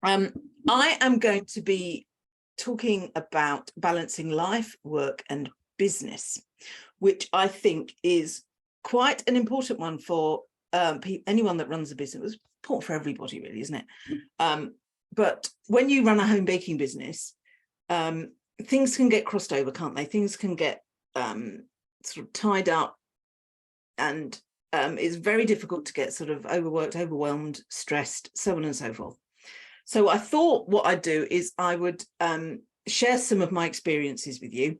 I am going to be talking about balancing life, work and business, which I think is quite an important one for anyone that runs a business. It's important for everybody, really, isn't it? But when you run a home baking business, things can get crossed over, can't they? Things can get sort of tied up, and it's very difficult to get sort of overworked, overwhelmed, stressed, so on and so forth. So I thought what I'd do is I would share some of my experiences with you.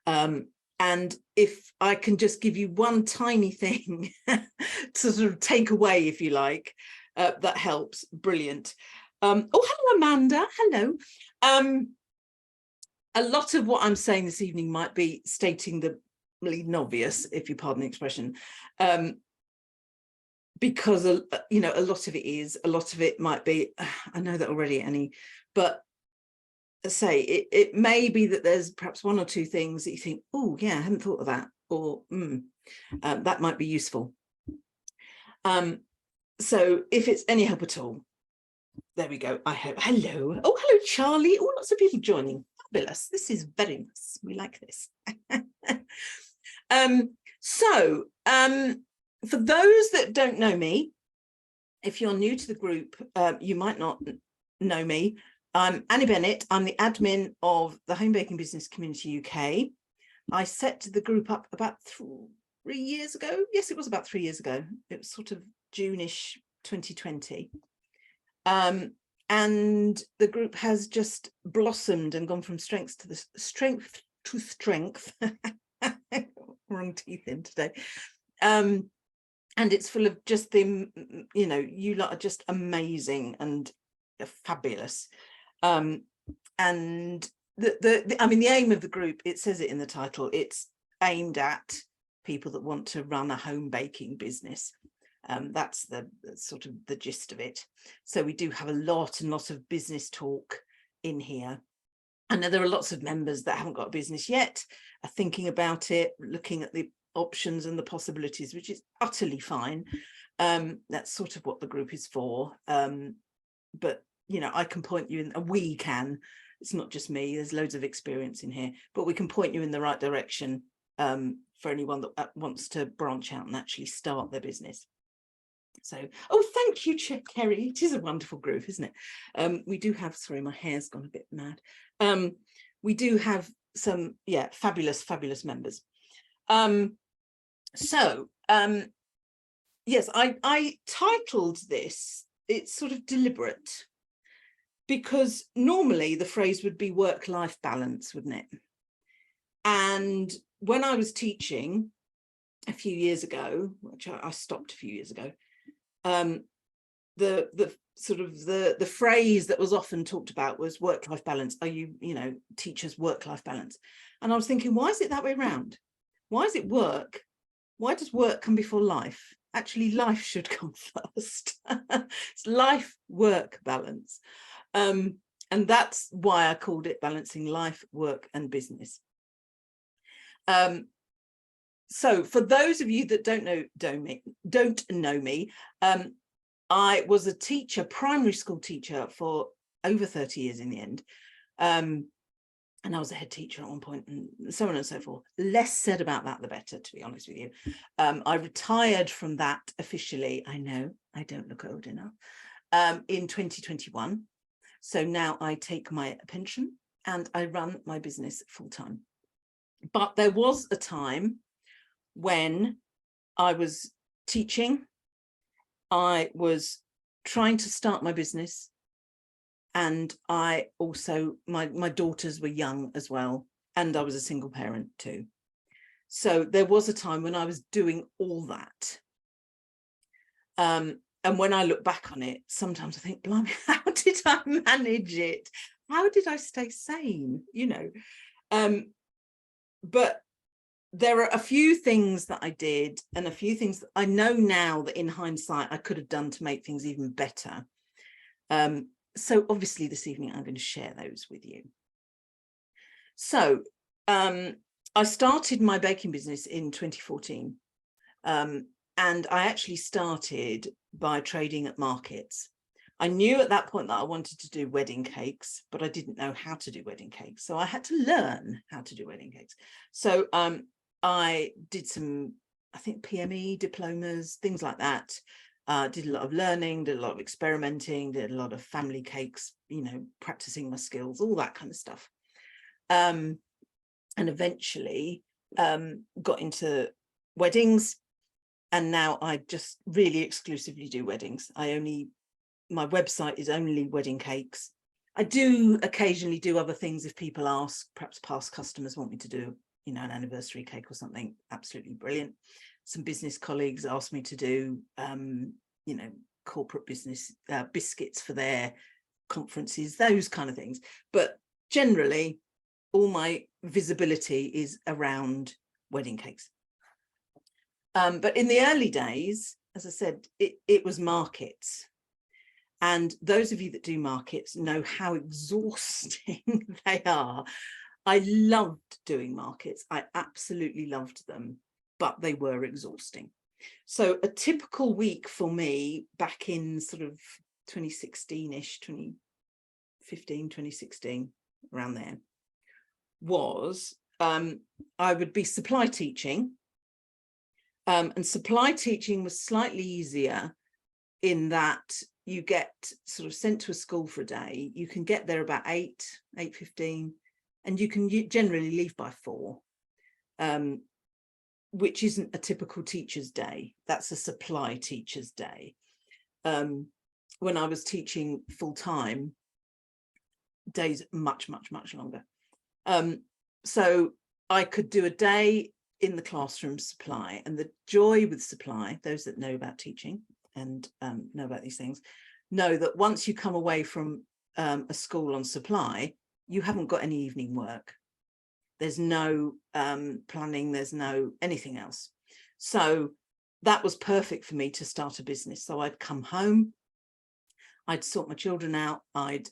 And if I can just give you one tiny thing to sort of take away, if you like, that helps, brilliant. Oh, hello, Amanda, hello. A lot of what I'm saying this evening might be stating the bleeding obvious, if you pardon the expression, because you know, a lot of it is, a lot of it might be, I know that already, Annie, but say it may be that there's perhaps one or two things that you think, oh yeah, I hadn't thought of that, or that might be useful. So if it's any help at all, there we go. I hope. Hello. Oh, hello, Charlie. Oh, lots of people joining. Fabulous. This is very nice. We like this. For those that don't know me, if you're new to the group, you might not know me. I'm Annie Bennett. I'm the admin of the Home Baking Business Community UK. I set the group up about 3 years ago. Yes, it was about 3 years ago. It was sort of June-ish 2020. And the group has just blossomed and gone from strength to strength. Wrong teeth in today. And it's full of just the, you know, you lot are just amazing and fabulous. And I mean, the aim of the group, it says it in the title, it's aimed at people that want to run a home baking business. That's the sort of the gist of it. So we do have a lot and lots of business talk in here. I know there are lots of members that haven't got a business yet, are thinking about it, looking at the options and the possibilities, which is utterly fine. That's sort of what the group is for. But you know, I can point you in, we can, it's not just me, there's loads of experience in here, but we can point you in the right direction for anyone that wants to branch out and actually start their business. So, oh, thank you, Kerry. It is a wonderful group, isn't it? We do have, sorry, my hair's gone a bit mad. We do have some, yeah, fabulous members. Yes, I titled this, it's sort of deliberate, because normally the phrase would be work-life balance, wouldn't it? And when I was teaching a few years ago, which I stopped a few years ago, the sort of the phrase that was often talked about was work-life balance. Are you know, teachers' work-life balance? And I was thinking, why is it that way around? Why is it work? Why does work come before life? Actually, life should come first. It's life-work balance. And that's why I called it Balancing Life, Work and Business. So for those of you that don't know me, I was a teacher, primary school teacher, for over 30 years in the end. And I was a head teacher at one point, and so on and so forth. Less said about that, the better, to be honest with you. I retired from that officially. I know, I don't look old enough, in 2021. So now I take my pension and I run my business full time. But there was a time when I was teaching, I was trying to start my business, and I also, my daughters were young as well, and I was a single parent too. So there was a time when I was doing all that. And when I look back on it, sometimes I think, blimey, how did I manage it? How did I stay sane? You know, but there are a few things that I did, and a few things that I know now that in hindsight I could have done to make things even better. So obviously this evening I'm going to share those with you. So I started my baking business in 2014. And I actually started by trading at markets. I knew at that point that I wanted to do wedding cakes, but I didn't know how to do wedding cakes. So I had to learn how to do wedding cakes. So I did some, I think, PME diplomas, things like that. Did a lot of learning, did a lot of experimenting, did a lot of family cakes, you know, practicing my skills, all that kind of stuff. And eventually got into weddings. And now I just really exclusively do weddings. My website is only wedding cakes. I do occasionally do other things if people ask, perhaps past customers want me to do, you know, an anniversary cake or something. Absolutely brilliant. Some business colleagues asked me to do, you know, corporate business biscuits for their conferences, those kind of things. But generally, all my visibility is around wedding cakes. But in the early days, as I said, it was markets. And those of you that do markets know how exhausting they are. I loved doing markets. I absolutely loved them, but they were exhausting. So a typical week for me back in sort of 2016-ish, 2015, 2016, around there, was I would be supply teaching. And supply teaching was slightly easier in that you get sort of sent to a school for a day. You can get there about 8:15, and you can generally leave by 4, which isn't a typical teacher's day. That's a supply teacher's day. When I was teaching full time, days much longer. So I could do a day in the classroom supply, and the joy with supply, those that know about teaching and know about these things, know that once you come away from a school on supply, you haven't got any evening work. There's no planning, there's no anything else. So that was perfect for me to start a business. So I'd come home, I'd sort my children out, I'd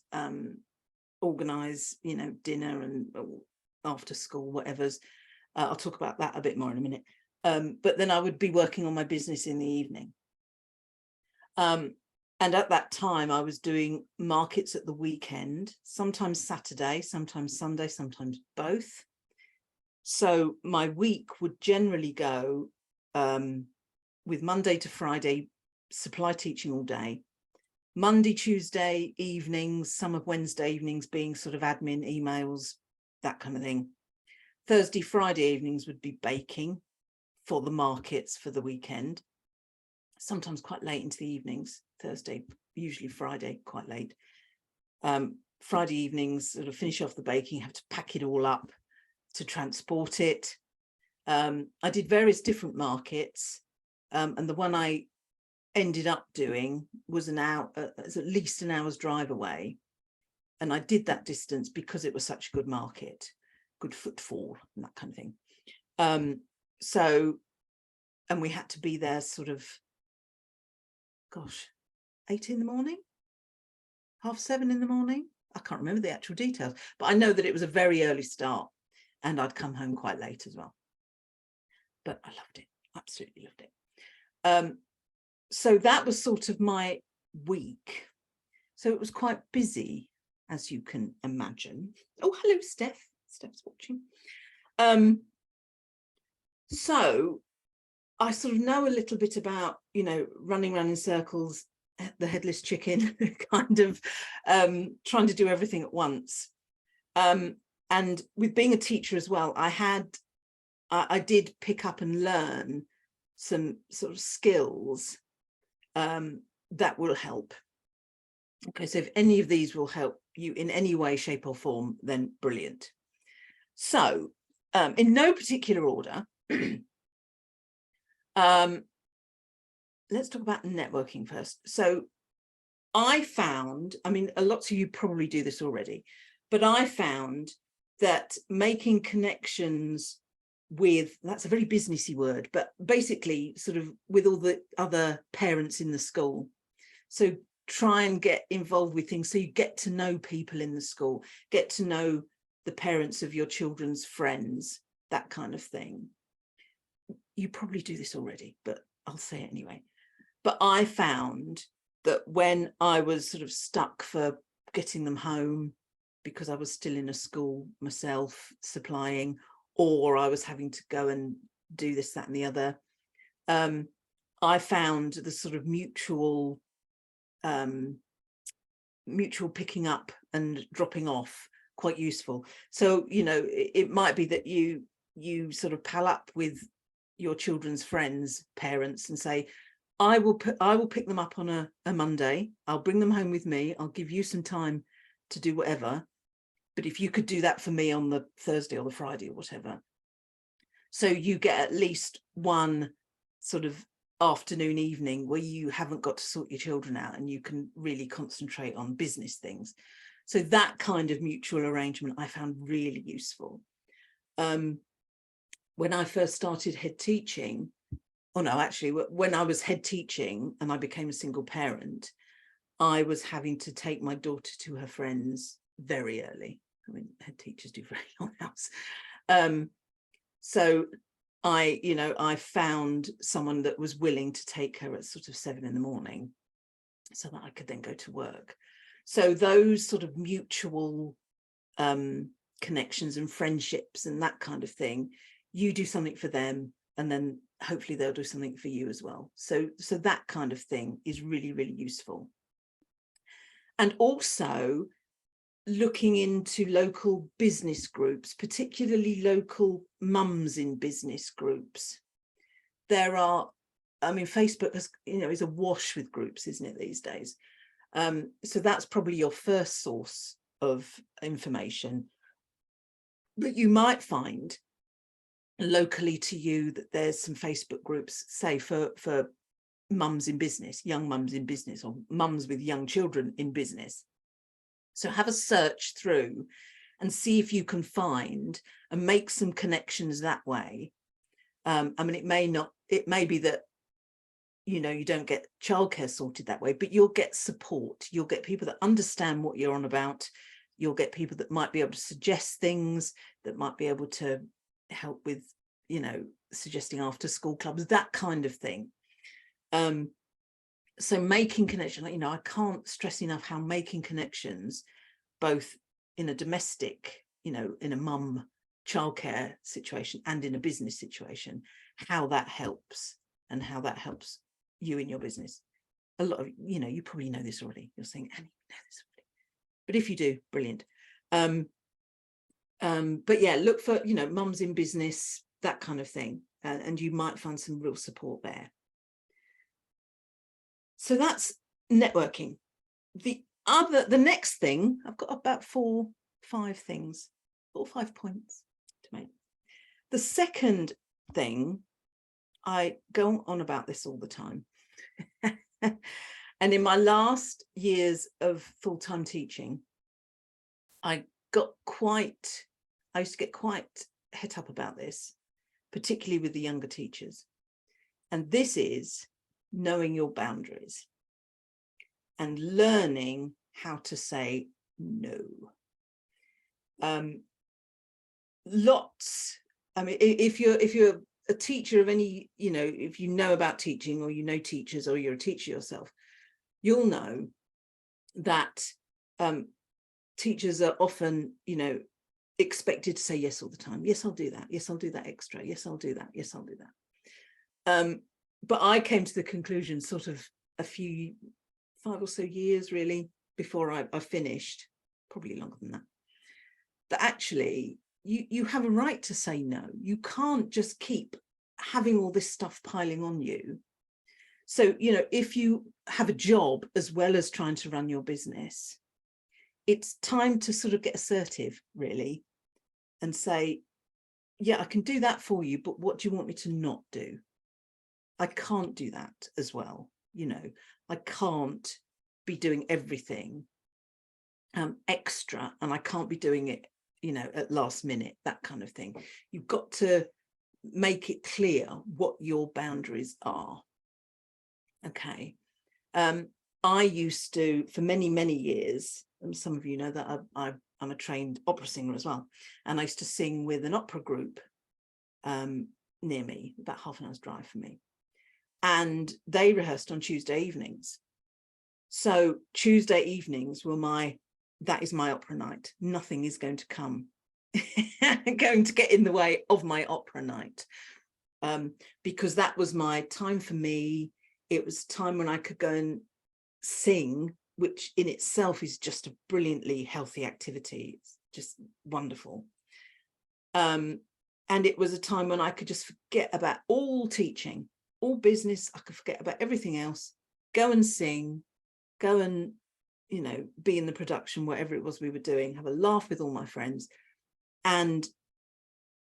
organize, you know, dinner and after school, whatever's. I'll talk about that a bit more in a minute. But then I would be working on my business in the evening. And at that time, I was doing markets at the weekend, sometimes Saturday, sometimes Sunday, sometimes both. So my week would generally go with Monday to Friday, supply teaching all day. Monday, Tuesday evenings, some of Wednesday evenings being sort of admin, emails, that kind of thing. Thursday, Friday evenings would be baking for the markets for the weekend, sometimes quite late into the evenings. Thursday, usually Friday, quite late. Friday evenings, sort of finish off the baking, have to pack it all up to transport it. I did various different markets, and the one I ended up doing was at least an hour's drive away. And I did that distance because it was such a good market, good footfall and that kind of thing. And we had to be there sort of, gosh, 8 in the morning, 7:30 in the morning. I can't remember the actual details, but I know that it was a very early start and I'd come home quite late as well. But I loved it, absolutely loved it. So that was sort of my week. So it was quite busy, as you can imagine. Oh, hello, Steph. Steph's watching. So I sort of know a little bit about, you know, running around in circles, the headless chicken, kind of trying to do everything at once. And with being a teacher as well, I did pick up and learn some sort of skills that will help. Okay, so if any of these will help you in any way, shape or form, then brilliant. So in no particular order, let's talk about networking first. So I found, I mean, lots of you probably do this already, but I found that making connections with, that's a very businessy word, but basically sort of with all the other parents in the school. So try and get involved with things so you get to know people in the school, get to know the parents of your children's friends, that kind of thing. You probably do this already, but I'll say it anyway. But I found that when I was sort of stuck for getting them home because I was still in a school myself supplying, or I was having to go and do this, that and the other, I found the sort of mutual picking up and dropping off quite useful. So, you know, it might be that you sort of pal up with your children's friends' parents and say, I will pick them up on a Monday. I'll bring them home with me. I'll give you some time to do whatever. But if you could do that for me on the Thursday or the Friday or whatever. So you get at least one sort of afternoon, evening where you haven't got to sort your children out and you can really concentrate on business things. So that kind of mutual arrangement I found really useful. When I first started head teaching, when I was head teaching and I became a single parent, I was having to take my daughter to her friends very early. I mean, head teachers do very long hours. So I found someone that was willing to take her at sort of 7 a.m. so that I could then go to work. So those sort of mutual connections and friendships and that kind of thing, you do something for them and then hopefully they'll do something for you as well. So that kind of thing is really, really useful. And also looking into local business groups, particularly local mums in business groups. There are, I mean, Facebook has, is awash with groups, isn't it, these days? So that's probably your first source of information. But you might find locally to you that there's some Facebook groups, say for mums in business, young mums in business, or mums with young children in business. So have a search through and see if you can find and make some connections that way. I mean, it may be that, you don't get childcare sorted that way, but you'll get support. You'll get people that understand what you're on about. You'll get people that might be able to suggest things, that might be able to help with, suggesting after school clubs, that kind of thing. So making connection, I can't stress enough how making connections, both in a domestic, in a mum childcare situation and in a business situation, how that helps and how that helps you in your business. A lot of, you probably know this already. You're saying, Annie, you know this already. But if you do, brilliant. But yeah, look for, mums in business, that kind of thing. And you might find some real support there. So that's networking. The next thing, I've got about 4 or 5 points to make. The second thing, I go on about this all the time. And in my last years of full-time teaching, I used to get quite het up about this, particularly with the younger teachers. And this is knowing your boundaries and learning how to say no. I mean, if you're a teacher of any, if you know about teaching, or teachers, or you're a teacher yourself, you'll know that teachers are often, expected to say yes all the time. Yes, I'll do that. Yes, I'll do that extra. Yes, I'll do that. Yes, I'll do that. But I came to the conclusion sort of 5 or so years really before I finished, probably longer than that actually you have a right to say no. You can't just keep having all this stuff piling on you. So, if you have a job as well as trying to run your business, it's time to sort of get assertive really and say, yeah, I can do that for you, but what do you want me to not do? I can't do that as well. I can't be doing everything extra, and I can't be doing it, at last minute, that kind of thing. You've got to make it clear what your boundaries are. Okay. I used to, for many, many years, and some of you know that I'm a trained opera singer as well, and I used to sing with an opera group near me, about half an hour's drive from me. And they rehearsed on Tuesday evenings. So Tuesday evenings were that is my opera night. Nothing is going to come going to get in the way of my opera night, because that was my time for me. It was time when I could go and sing, which in itself is just a brilliantly healthy activity. It's just wonderful. And it was a time when I could just forget about all teaching, all business. I could forget about everything else, go and sing, go and, be in the production, whatever it was we were doing, have a laugh with all my friends. And,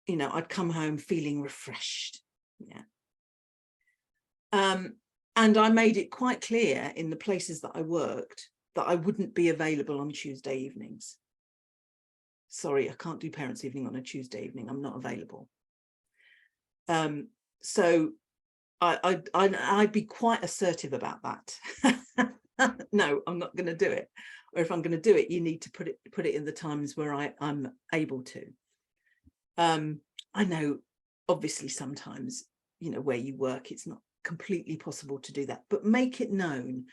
I'd come home feeling refreshed. Yeah. And I made it quite clear in the places that I worked that I wouldn't be available on Tuesday evenings. Sorry, I can't do parents' evening on a Tuesday evening. I'm not available. So I'd be quite assertive about that. No, I'm not going to do it. Or if I'm going to do it, you need to put it in the times where I'm able to. I know, obviously, sometimes, where you work, it's not completely possible to do that, but make it known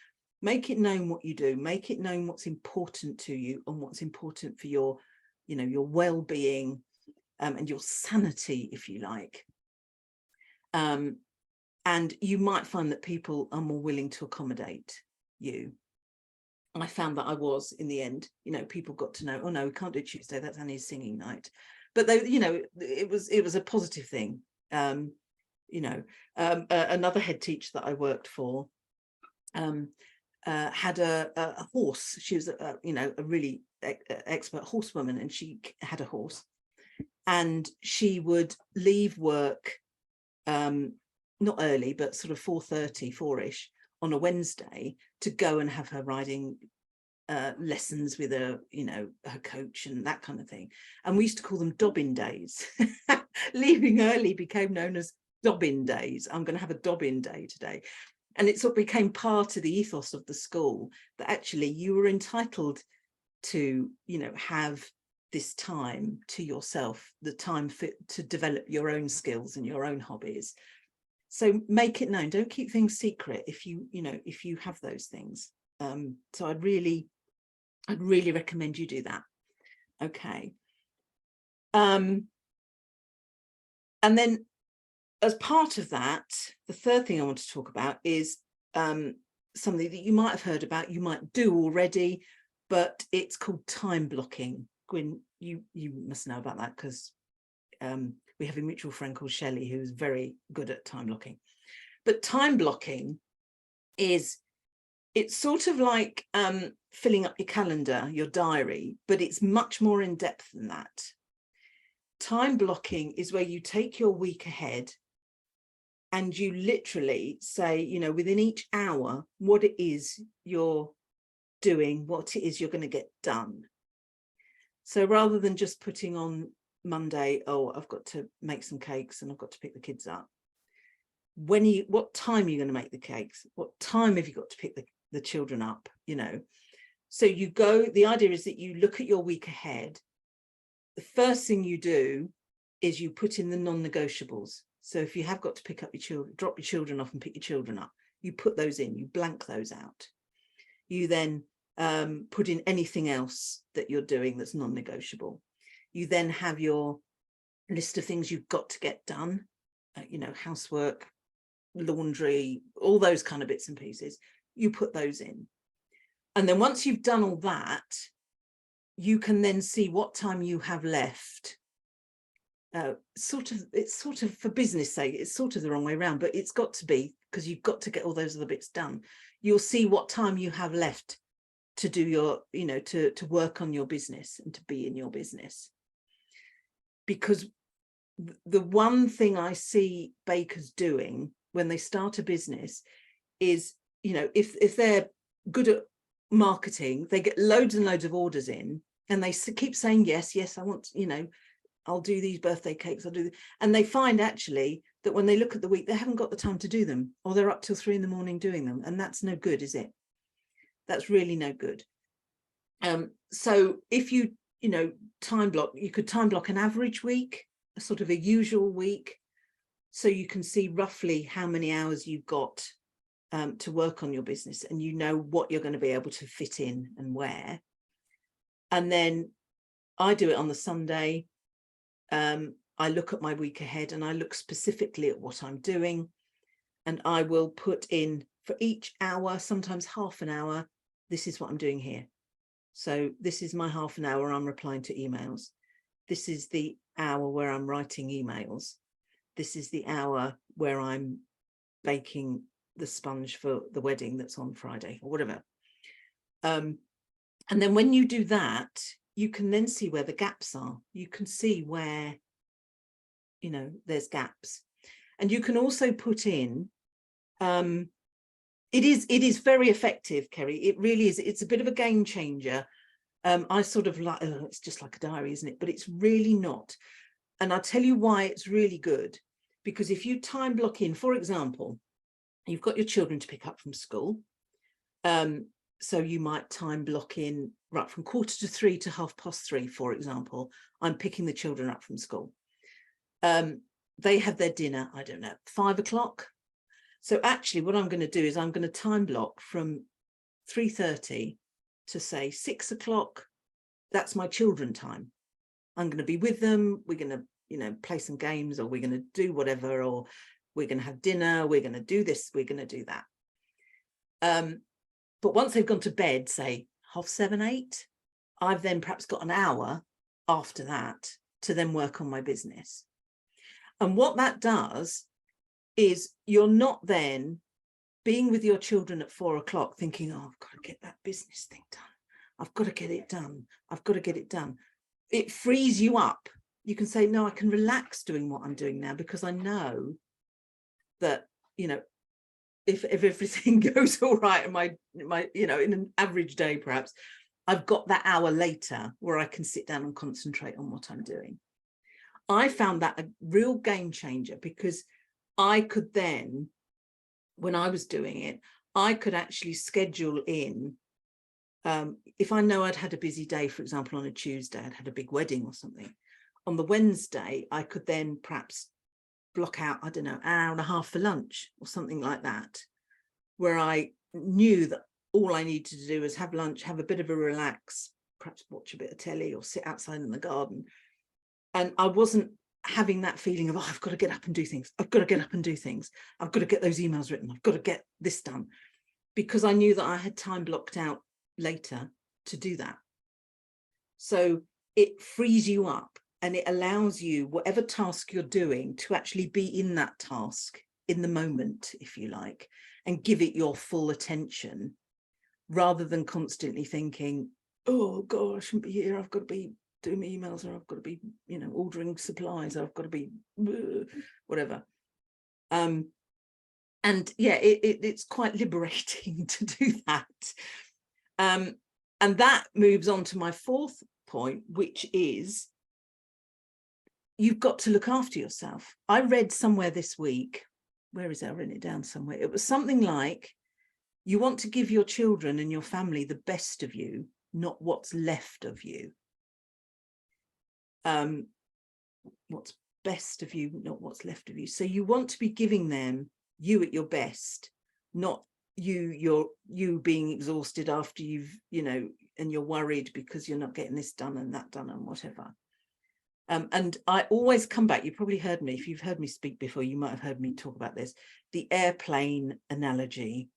what you do, make it known what's important to you and what's important for your well-being, and your sanity, if you like. And you might find that people are more willing to accommodate you. I found that I was, in the end, people got to know, oh no, we can't do Tuesday, that's Annie's singing night. But they, it was a positive thing. Another head teacher that I worked for had a horse. She was a really expert horsewoman, and she had a horse, and she would leave work not early, but sort of 4:30, 4-ish on a Wednesday to go and have her riding lessons with her coach and that kind of thing. And we used to call them Dobbin days. Leaving early became known as Dobbin days. I'm going to have a Dobbin day today. And it sort of became part of the ethos of the school that actually you were entitled to, have this time to yourself, the time to develop your own skills and your own hobbies. So make it known. Don't keep things secret if you have those things. So I'd really recommend you do that. Okay. And then as part of that, the third thing I want to talk about is something that you might have heard about, you might do already, but it's called time blocking. Gwyn, you must know about that, because we have a mutual friend called Shelley who's very good at time blocking. But time blocking it's sort of like filling up your calendar, your diary, but it's much more in depth than that. Time blocking is where you take your week ahead and you literally say, within each hour, what it is you're doing, what it is you're going to get done. So rather than just putting on Monday, oh, I've got to make some cakes and I've got to pick the kids up. What time are you going to make the cakes? What time have you got to pick the children up? So the idea is that you look at your week ahead. The first thing you do is you put in the non-negotiables. So if you have got to pick up your children, drop your children off and pick your children up, you put those in, you blank those out. You then put in anything else that you're doing that's non-negotiable. You then have your list of things you've got to get done, housework, laundry, all those kind of bits and pieces. You put those in. And then once you've done all that, you can then see what time you have left. It's sort of for business sake, it's sort of the wrong way around, but it's got to be, because you've got to get all those other bits done. You'll see what time you have left to do your, to work on your business and to be in your business. Because the one thing I see bakers doing when they start a business is, if they're good at marketing, they get loads and loads of orders in and they keep saying, yes, I want, I'll do these birthday cakes, I'll do this. And they find actually that when they look at the week, they haven't got the time to do them, or they're up till 3 a.m. doing them. And that's no good, is it? That's really no good. So if you time block, you could time block an average week, a sort of a usual week, so you can see roughly how many hours you've got to work on your business, and you know what you're going to be able to fit in and where. And then I do it on the Sunday. I look at my week ahead and I look specifically at what I'm doing, and I will put in for each hour, sometimes half an hour, this is what I'm doing here. So this is my half an hour I'm replying to emails. This is the hour where I'm writing emails. This is the hour where I'm baking the sponge for the wedding that's on Friday or whatever. And then when you do that, you can then see where the gaps are. You can see where, you know, there's gaps. And you can also put in, it is very effective, Kerry. It really is. It's a bit of a game changer. I sort of like, oh, it's just like a diary, isn't it? But it's really not. And I'll tell you why it's really good. Because if you time block in, for example, you've got your children to pick up from school. So you might time block in right from 2:45 to 3:30, for example. I'm picking the children up from school. They have their dinner, I don't know, 5 o'clock. So actually what I'm going to do is I'm going to time block from 3:30 to say 6 o'clock. That's my children time. I'm going to be with them. We're going to, you know, play some games, or we're going to do whatever, or we're going to have dinner. We're going to do this. We're going to do that. But once they've gone to bed, say 7:30, 8, I've then perhaps got an hour after that to then work on my business. And what that does is you're not then being with your children at 4 o'clock thinking, oh, I've got to get that business thing done. I've got to get it done. I've got to get it done. It frees you up. You can say, no, I can relax doing what I'm doing now, because I know that, you know, if everything goes all right in my, you know, in an average day, perhaps, I've got that hour later where I can sit down and concentrate on what I'm doing. I found that a real game changer, because I could then, when I was doing it, I could actually schedule in, if I know I'd had a busy day, for example, on a Tuesday, I'd had a big wedding or something. On the Wednesday, I could then perhaps block out, I don't know, an hour and a half for lunch or something like that, where I knew that all I needed to do was have lunch, have a bit of a relax, perhaps watch a bit of telly or sit outside in the garden. And I wasn't having that feeling of, oh, I've got to get up and do things. I've got to get up and do things. I've got to get those emails written. I've got to get this done, because I knew that I had time blocked out later to do that. So it frees you up, and it allows you, whatever task you're doing, to actually be in that task in the moment, if you like, and give it your full attention, rather than constantly thinking, oh gosh, I shouldn't be here. I've got to be doing emails, or I've got to be, you know, ordering supplies, or I've got to be whatever. And yeah, it's quite liberating to do that. And that moves on to my fourth point, which is you've got to look after yourself. I read somewhere this week, where is it? I written it down somewhere. It was something like, you want to give your children and your family the best of you, not what's left of you. What's best of you, not what's left of you. So you want to be giving them you at your best, not you being exhausted after you've, you know, and you're worried because you're not getting this done and that done and whatever. And I always come back, you probably heard me, if you've heard me speak before, you might have heard me talk about this, the airplane analogy.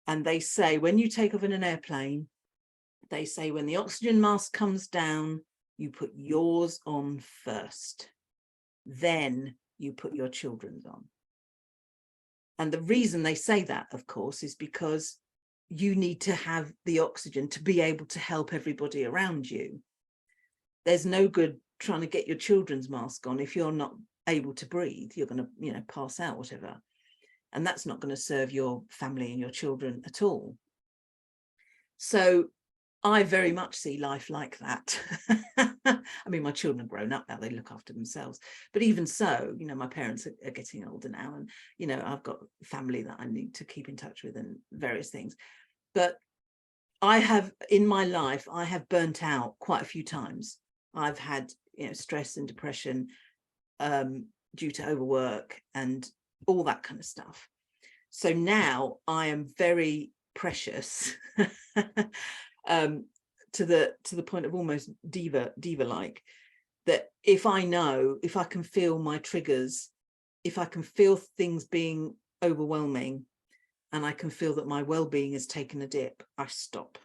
And they say, when you take off in an airplane, they say when the oxygen mask comes down, you put yours on first, then you put your children's on. And the reason they say that, of course, is because you need to have the oxygen to be able to help everybody around you. There's no good trying to get your children's mask on if you're not able to breathe. You're going to, you know, pass out, whatever. And that's not going to serve your family and your children at all. So I very much see life like that. I mean, my children are grown up now, they look after themselves. But even so, you know, my parents are getting older now, and, you know, I've got family that I need to keep in touch with and various things. But I have, in my life, I have burnt out quite a few times. I've had, you know, stress and depression due to overwork and all that kind of stuff. So now I am very precious to the point of almost diva like, that if I can feel my triggers, if I can feel things being overwhelming, and I can feel that my well-being has taken a dip, I stop.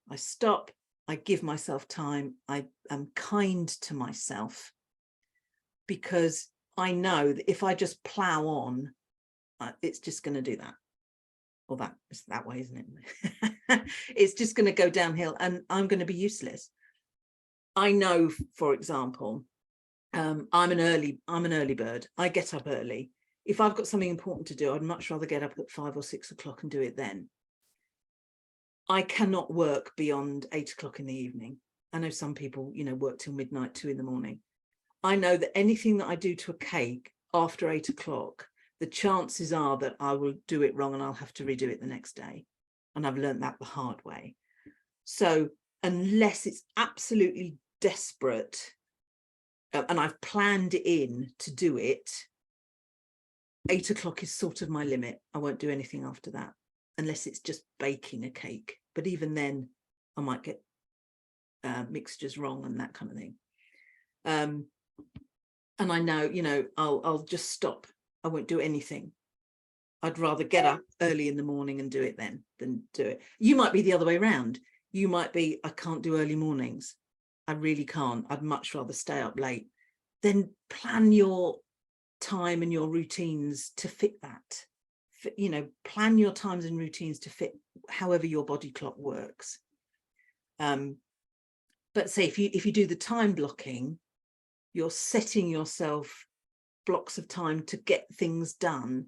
I give myself time. I am kind to myself, because I know that if I just plow on, it's just going to do that. Well, that is that way, isn't it? It's just going to go downhill, and I'm going to be useless. I know, for example, I'm an early bird. I get up early. If I've got something important to do, I'd much rather get up at 5 or 6 o'clock and do it then. I cannot work beyond 8 o'clock in the evening. I know some people, work till midnight, 2 in the morning. I know that anything that I do to a cake after 8 o'clock, the chances are that I will do it wrong and I'll have to redo it the next day. And I've learned that the hard way. So unless it's absolutely desperate, and I've planned in to do it, 8 o'clock is sort of my limit. I won't do anything after that, unless it's just baking a cake. But even then, I might get mixtures wrong and that kind of thing. And I know, I'll just stop. I won't do anything. I'd rather get up early in the morning and do it then than do it. You might be the other way around. You might be, I can't do early mornings. I really can't. I'd much rather stay up late. Then plan your time and your routines to fit that. Plan your times and routines to fit however your body clock works. But say if you do the time blocking, you're setting yourself blocks of time to get things done,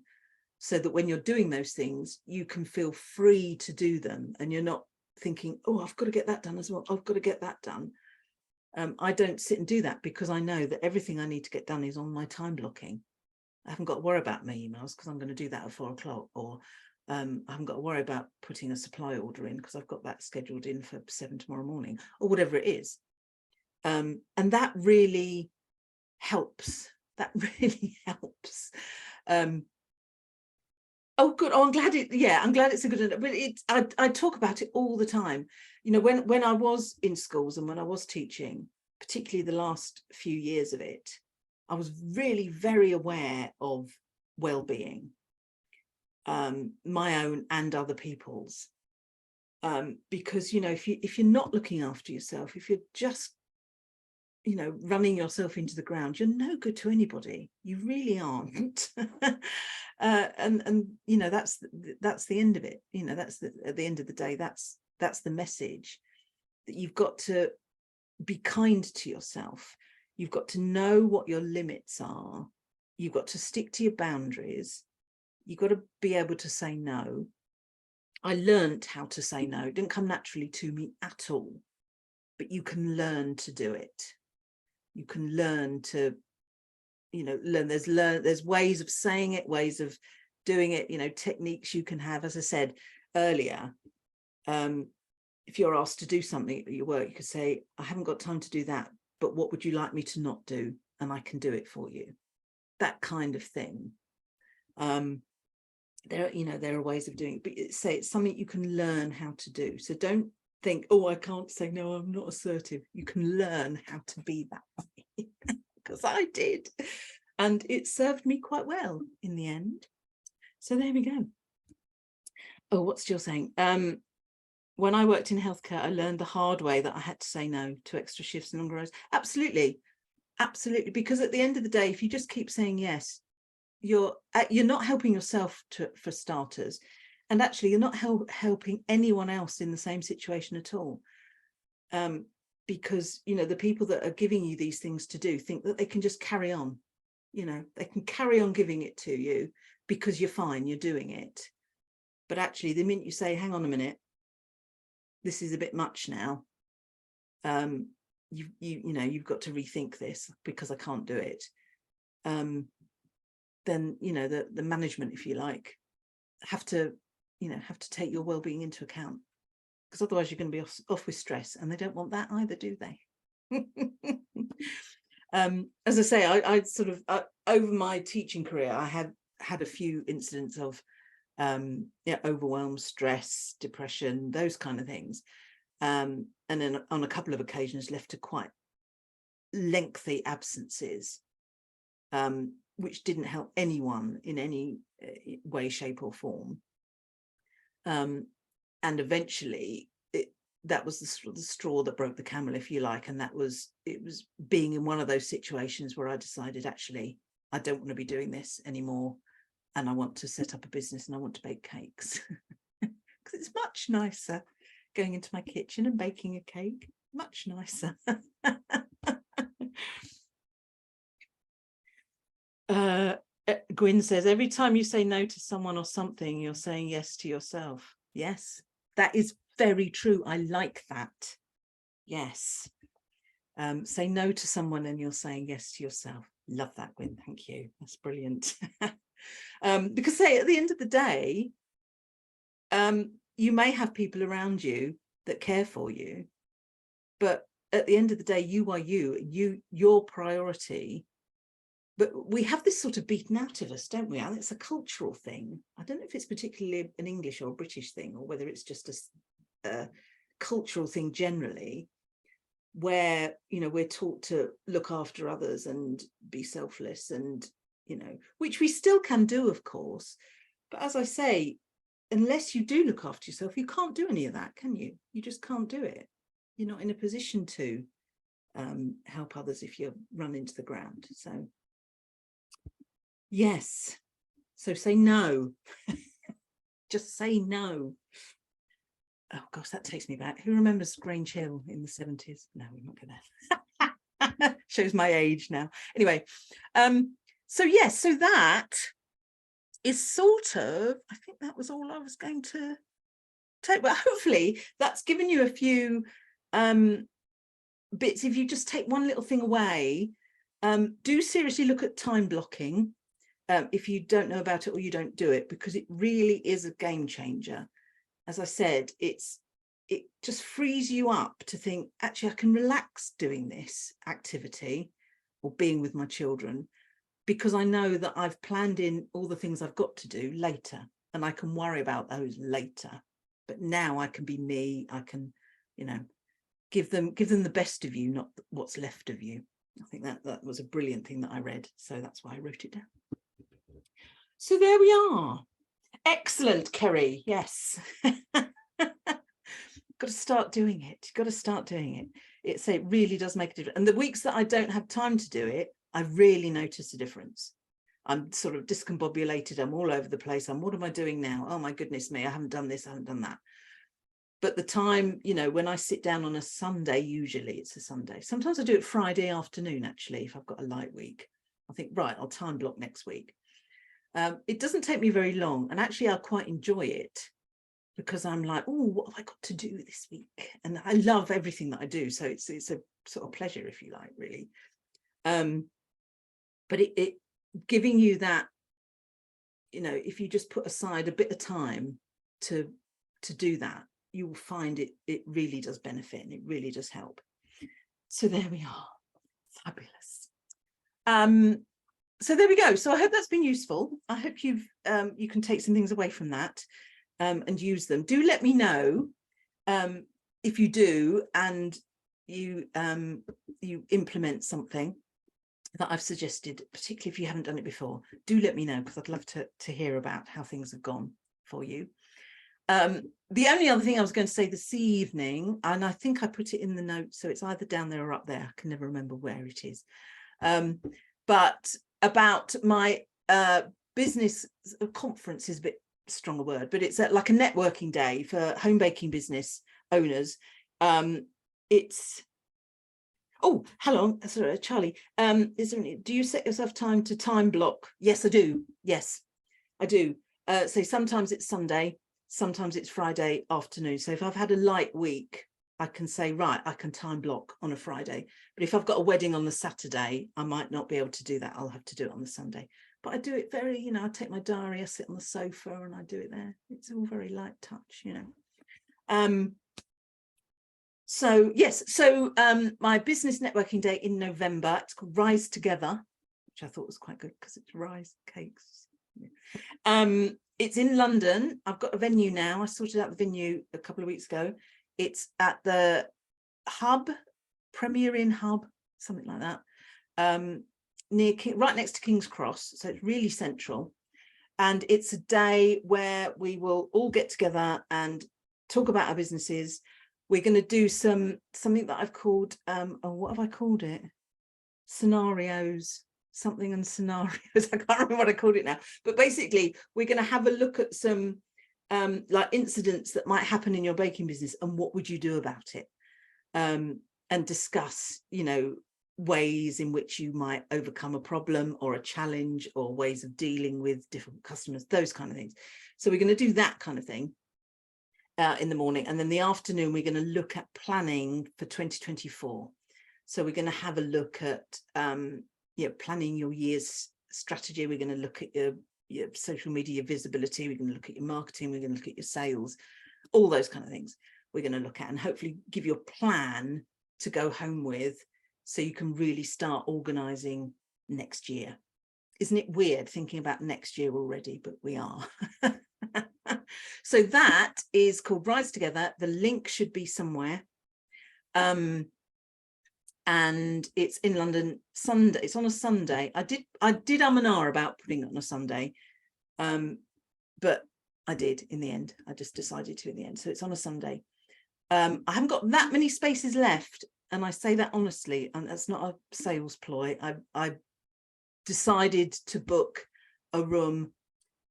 so that when you're doing those things, you can feel free to do them, and you're not thinking, oh, I've got to get that done as well. I've got to get that done. I don't sit and do that, because I know that everything I need to get done is on my time blocking. I haven't got to worry about my emails, because I'm going to do that at 4 o'clock, or I haven't got to worry about putting a supply order in, because I've got that scheduled in for 7 tomorrow morning, or whatever it is. And that really helps. That really helps. Oh, good. Oh, I'm glad I'm glad it's a good, but I talk about it all the time. When I was in schools and when I was teaching, particularly the last few years of it, I was really very aware of well-being, my own and other people's, because if you're not looking after yourself, if you're just running yourself into the ground, you're no good to anybody. You really aren't. And that's the end of it. At the end of the day, that's the message, that you've got to be kind to yourself. You've got to know what your limits are. You've got to stick to your boundaries. You've got to be able to say no. I learned how to say no. It didn't come naturally to me at all, but you can learn to do it. You can learn to, there's ways of saying it, ways of doing it, techniques you can have. As I said earlier, if you're asked to do something at your work, you could say, I haven't got time to do that, but what would you like me to not do? And I can do it for you. That kind of thing. There are ways of doing it, but it's something you can learn how to do. So don't think, oh, I can't say no, I'm not assertive. You can learn how to be that way, because I did, and it served me quite well in the end. So there we go. Oh, what's Jill saying? When I worked in healthcare, I learned the hard way that I had to say no to extra shifts and longer hours. Absolutely, because at the end of the day, if you just keep saying yes, you're not helping yourself for starters, and actually you're not helping anyone else in the same situation at all, because the people that are giving you these things to do think that they can just carry on. They can carry on giving it to you because you're fine, you're doing it. But actually, the minute you say, hang on a minute, this is a bit much now, you've got to rethink this because I can't do it, then the management, if you like, have to take your well-being into account, because otherwise you're going to be off with stress, and they don't want that either, do they? As I say, I sort of over my teaching career, I had a few incidents of overwhelm, stress, depression, those kind of things. And then on a couple of occasions left to quite lengthy absences, which didn't help anyone in any way, shape or form. And eventually that was the straw that broke the camel, if you like. And it was being in one of those situations where I decided, actually, I don't want to be doing this anymore. And I want to set up a business and I want to bake cakes because it's much nicer going into my kitchen and baking a cake. Much nicer. Gwyn says, every time you say no to someone or something, you're saying yes to yourself. Yes, that is very true. I like that. Yes. Say no to someone and you're saying yes to yourself. Love that, Gwyn. Thank you. That's brilliant. Because say at the end of the day, you may have people around you that care for you, but at the end of the day, you are your priority. But we have this sort of beaten out of us, don't we? And it's a cultural thing. I don't know if it's particularly an English or a British thing, or whether it's just a cultural thing generally, where, you know, we're taught to look after others and be selfless, and, you know, which we still can do, of course. But as I say, unless you do look after yourself, you can't do any of that, can you? You just can't do it. You're not in a position to help others if you're run into the ground. So yes. So say no. Just say no. Oh gosh, that takes me back. Who remembers Grange Hill in the 70s? No, we're not going to. Shows my age now. Anyway, so yes, so that is sort of, I think that was all I was going to take. But hopefully that's given you a few bits. If you just take one little thing away, do seriously look at time blocking. If you don't know about it or you don't do it, because it really is a game changer. As I said, it just frees you up to think, actually, I can relax doing this activity or being with my children, because I know that I've planned in all the things I've got to do later, and I can worry about those later. But now I can be me. I can, you know, give them the best of you, not what's left of you. I think that was a brilliant thing that I read. So that's why I wrote it down. So there we are. Excellent, Kerry. Yes. Got to start doing it. You've got to start doing it. It really does make a difference. And the weeks that I don't have time to do it, I really notice a difference. I'm sort of discombobulated. I'm all over the place. What am I doing now? Oh my goodness me, I haven't done this, I haven't done that. But the time, you know, when I sit down on a Sunday, usually it's a Sunday. Sometimes I do it Friday afternoon, actually, if I've got a light week. I think, right, I'll time block next week. It doesn't take me very long, and actually I quite enjoy it, because I'm like, oh, what have I got to do this week? And I love everything that I do, so it's a sort of pleasure, if you like, really. But it giving you that, you know, if you just put aside a bit of time to do that, you will find it really does benefit, and it really does help. So there we are. Fabulous. So there we go. So I hope that's been useful. I hope you can take some things away from that and use them. Do let me know if you do, and you implement something that I've suggested, particularly if you haven't done it before. Do let me know, because I'd love to hear about how things have gone for you. The only other thing I was going to say this evening, and I think I put it in the notes, so it's either down there or up there, I can never remember where it is, but about my business conference is a bit strong a word, but it's like a networking day for home baking business owners. It's, oh, hello, sorry, Charlie. Is there any, do you set yourself time to time block? Yes, I do. Yes, I do. So sometimes it's Sunday, sometimes it's Friday afternoon. So if I've had a light week, I can say, right, I can time block on a Friday. But if I've got a wedding on the Saturday, I might not be able to do that. I'll have to do it on the Sunday. But I do it very, you know, I take my diary, I sit on the sofa and I do it there. It's all very light touch, you know. So yes, so my business networking day in November, it's called Rise Together, which I thought was quite good because it's Rise Cakes. It's in London. I've got a venue now. I sorted out the venue a couple of weeks ago. It's at the Hub, Premier Inn Hub, something like that, right next to King's Cross. So it's really central. And it's a day where we will all get together and talk about our businesses. We're going to do something that I've called, what have I called it? Scenarios. Something and scenarios. I can't remember what I called it now, but basically we're going to have a look at some like incidents that might happen in your baking business and what would you do about it, and discuss, you know, ways in which you might overcome a problem or a challenge, or ways of dealing with different customers, those kind of things. So we're going to do that kind of thing in the morning, and then the afternoon we're going to look at planning for 2024. So we're going to have a look at planning your year's strategy. We're going to look at your social media visibility. We're going to look at your marketing. We're going to look at your sales, all those kind of things we're going to look at, and hopefully give you a plan to go home with so you can really start organizing next year. Isn't it weird thinking about next year already? But we are. So that is called Rise Together. The link should be somewhere. And it's in London Sunday. It's on a Sunday. I did and ah about putting it on a Sunday, but I did in the end. I just decided to in the end. So it's on a Sunday. I haven't got that many spaces left, and I say that honestly, and that's not a sales ploy. I decided to book a room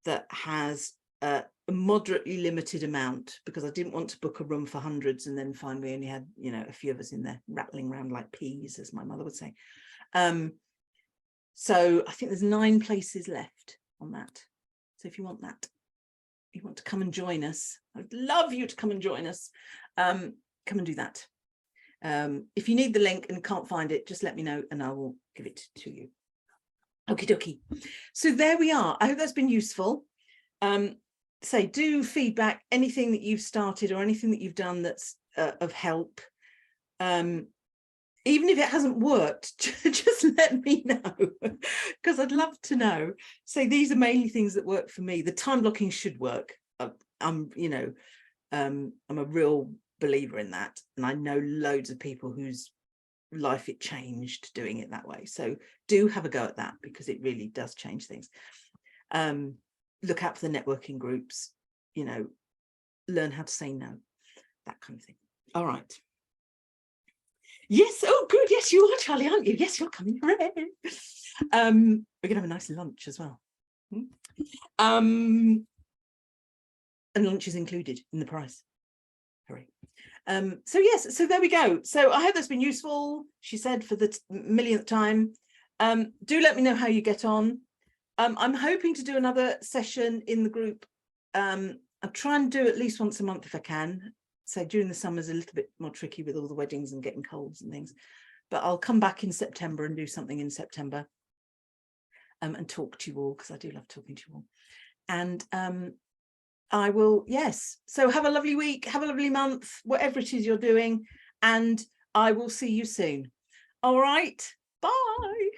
that has a moderately limited amount, because I didn't want to book a room for hundreds and then find we only had, you know, a few of us in there rattling around like peas, as my mother would say. So I think there's 9 places left on that. So if you want that, you want to come and join us, I'd love you to come and join us. Come and do that. If you need the link and can't find it, just let me know and I will give it to you. Okie dokie. So there we are. I hope that's been useful. Say, do feedback anything that you've started or anything that you've done that's of help. Even if it hasn't worked, just let me know, because I'd love to know. Say, these are mainly things that work for me. The time blocking should work. I'm a real believer in that, and I know loads of people whose life it changed doing it that way. So do have a go at that, because it really does change things. Look out for the networking groups, you know, learn how to say no, that kind of thing. All right. Yes. Oh, good. Yes, you are, Charlie, aren't you? Yes, you're coming. Hooray. We're going to have a nice lunch as well. And lunch is included in the price. Hooray. So yes, so there we go. So I hope that's been useful, she said, for the millionth time. Do let me know how you get on. I'm hoping to do another session in the group. I'll try and do at least once a month if I can. So during the summer is a little bit more tricky with all the weddings and getting colds and things, but I'll come back in September and do something in September, and talk to you all, because I do love talking to you all. And I will, yes. So have a lovely week, have a lovely month, whatever it is you're doing, and I will see you soon. All right, bye.